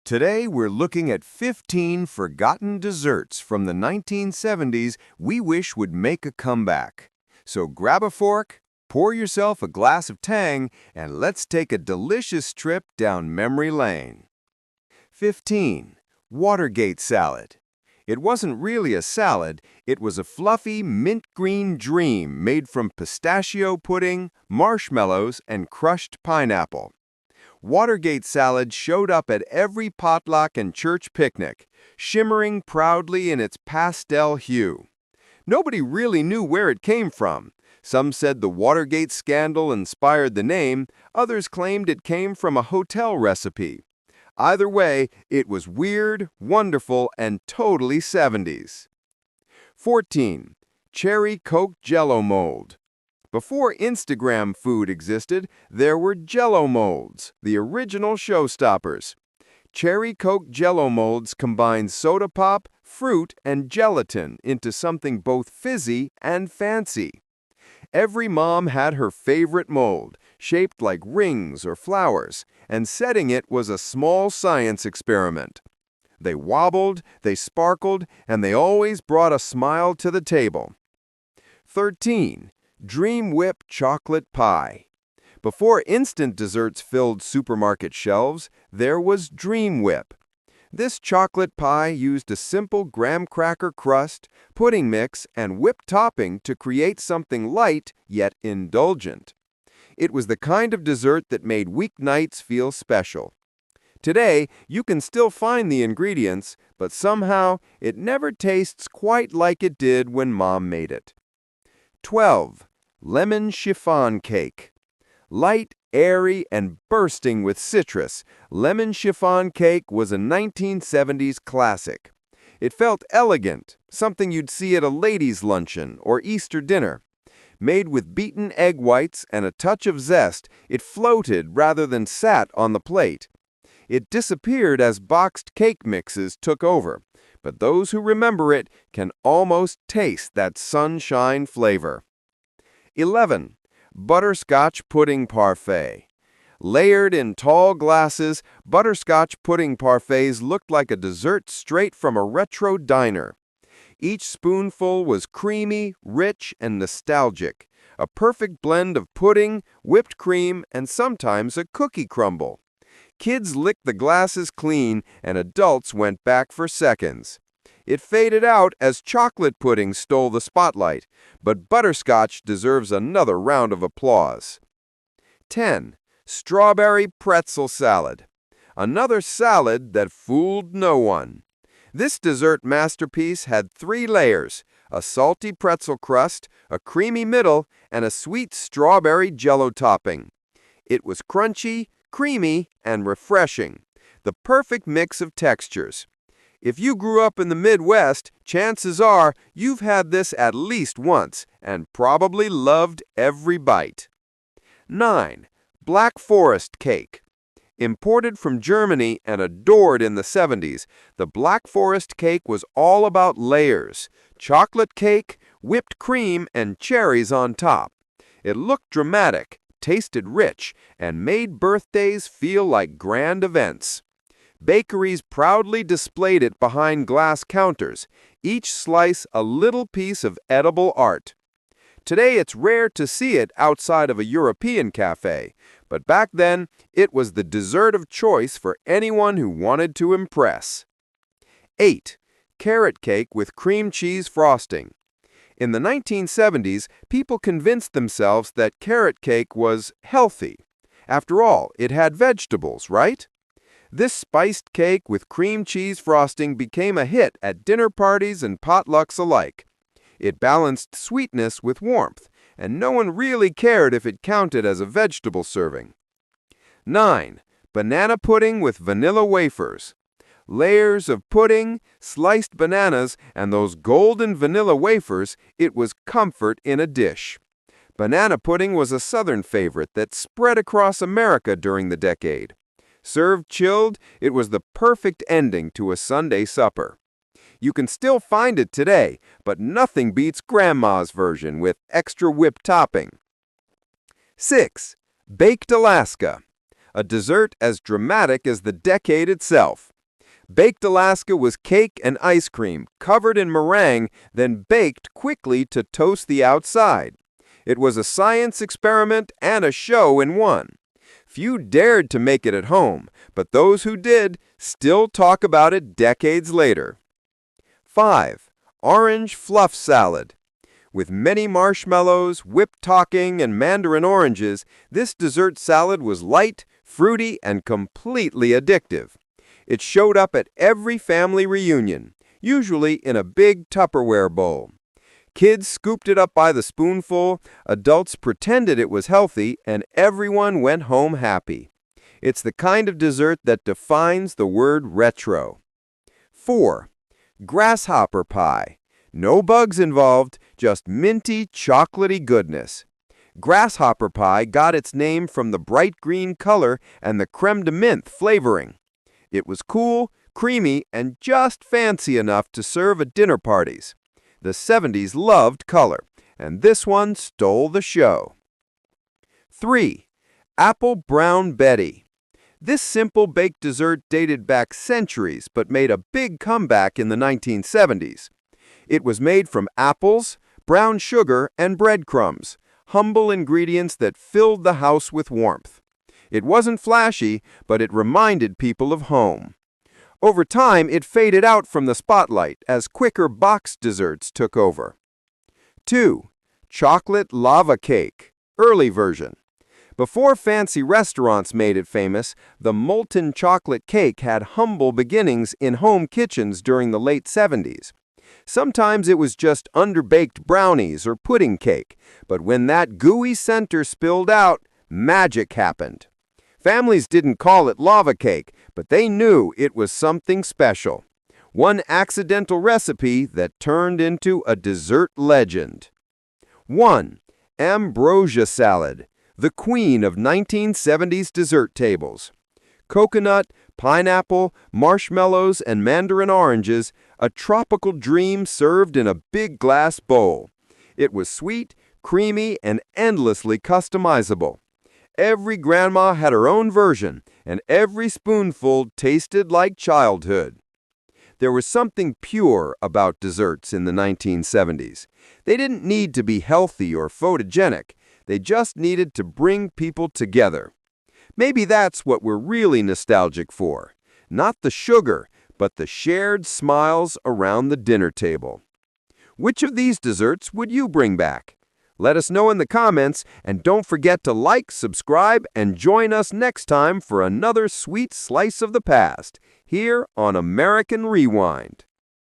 Today, we're looking at 15 forgotten desserts from the 1970s we wish would make a comeback. So grab a fork, pour yourself a glass of Tang, and let's take a delicious trip down memory lane. 15. Watergate Salad. It wasn't really a salad, it was a fluffy mint green dream made from pistachio pudding, marshmallows, and crushed pineapple. Watergate salad showed up at every potluck and church picnic, shimmering proudly in its pastel hue. Nobody really knew where it came from. Some said the Watergate scandal inspired the name, others claimed it came from a hotel recipe. Either way, it was weird, wonderful, and totally 70s. 14. Cherry Coke Jell-O mold. Before Instagram food existed, there were Jell-O molds, the original showstoppers. Cherry Coke Jell-O molds combine soda pop, fruit, and gelatin into something both fizzy and fancy. Every mom had her favorite mold, shaped like rings or flowers, and setting it was a small science experiment. They wobbled, they sparkled, and they always brought a smile to the table. 13. Dream Whip Chocolate Pie. Before instant desserts filled supermarket shelves, there was Dream Whip. This chocolate pie used a simple graham cracker crust, pudding mix, and whipped topping to create something light yet indulgent. It was the kind of dessert that made weeknights feel special. Today, you can still find the ingredients, but somehow it never tastes quite like it did when Mom made it. 12. Lemon Chiffon Cake. Light, airy, and bursting with citrus, lemon chiffon cake was a 1970s classic. It felt elegant, something you'd see at a ladies' luncheon or Easter dinner. Made with beaten egg whites and a touch of zest, it floated rather than sat on the plate. It disappeared as boxed cake mixes took over, but those who remember it can almost taste that sunshine flavor. 11. Butterscotch Pudding Parfait. Layered in tall glasses, butterscotch pudding parfaits looked like a dessert straight from a retro diner. Each spoonful was creamy, rich, and nostalgic, a perfect blend of pudding, whipped cream, and sometimes a cookie crumble. Kids licked the glasses clean, and adults went back for seconds. It faded out as chocolate pudding stole the spotlight, but butterscotch deserves another round of applause. 10. Strawberry Pretzel Salad. Another salad that fooled no one. This dessert masterpiece had 3 layers, a salty pretzel crust, a creamy middle, and a sweet strawberry Jell-O topping. It was crunchy, creamy, and refreshing, the perfect mix of textures. If you grew up in the Midwest, chances are you've had this at least once and probably loved every bite. 9. Black Forest Cake. Imported from Germany and adored in the 70s, the Black Forest cake was all about layers, chocolate cake, whipped cream, and cherries on top. It looked dramatic, tasted rich, and made birthdays feel like grand events. Bakeries proudly displayed it behind glass counters, each slice a little piece of edible art. Today it's rare to see it outside of a European cafe, but back then it was the dessert of choice for anyone who wanted to impress. 8. Carrot Cake with Cream Cheese Frosting. In the 1970s, people convinced themselves that carrot cake was healthy. After all, it had vegetables, right? This spiced cake with cream cheese frosting became a hit at dinner parties and potlucks alike. It balanced sweetness with warmth, and no one really cared if it counted as a vegetable serving. 9. Banana Pudding with Vanilla Wafers. Layers of pudding, sliced bananas, and those golden vanilla wafers, it was comfort in a dish. Banana pudding was a Southern favorite that spread across America during the decade. Served chilled, it was the perfect ending to a Sunday supper. You can still find it today, but nothing beats Grandma's version with extra whipped topping. 6. Baked Alaska. A dessert as dramatic as the decade itself. Baked Alaska was cake and ice cream, covered in meringue, then baked quickly to toast the outside. It was a science experiment and a show in one. Few dared to make it at home, but those who did still talk about it decades later. 5. Orange Fluff Salad. With many marshmallows, whipped talking, and mandarin oranges, this dessert salad was light, fruity, and completely addictive. It showed up at every family reunion, usually in a big Tupperware bowl. Kids scooped it up by the spoonful, adults pretended it was healthy, and everyone went home happy. It's the kind of dessert that defines the word retro. 4. Grasshopper Pie. No bugs involved, just minty, chocolatey goodness. Grasshopper pie got its name from the bright green color and the creme de menthe flavoring. It was cool, creamy, and just fancy enough to serve at dinner parties. The 70s loved color, and this one stole the show. 3. Apple Brown Betty. This simple baked dessert dated back centuries but made a big comeback in the 1970s. It was made from apples, brown sugar, and breadcrumbs, humble ingredients that filled the house with warmth. It wasn't flashy, but it reminded people of home. Over time, it faded out from the spotlight as quicker boxed desserts took over. 2. Chocolate Lava Cake, early version. Before fancy restaurants made it famous, the molten chocolate cake had humble beginnings in home kitchens during the late 70s. Sometimes it was just underbaked brownies or pudding cake, but when that gooey center spilled out, magic happened. Families didn't call it lava cake, but they knew it was something special. One accidental recipe that turned into a dessert legend. 1. Ambrosia Salad, the queen of 1970s dessert tables. Coconut, pineapple, marshmallows, and mandarin oranges, a tropical dream served in a big glass bowl. It was sweet, creamy, and endlessly customizable. Every grandma had her own version, and every spoonful tasted like childhood. There was something pure about desserts in the 1970s. They didn't need to be healthy or photogenic. They just needed to bring people together. Maybe that's what we're really nostalgic for. Not the sugar, but the shared smiles around the dinner table. Which of these desserts would you bring back? Let us know in the comments, and don't forget to like, subscribe, and join us next time for another sweet slice of the past, here on American Rewind.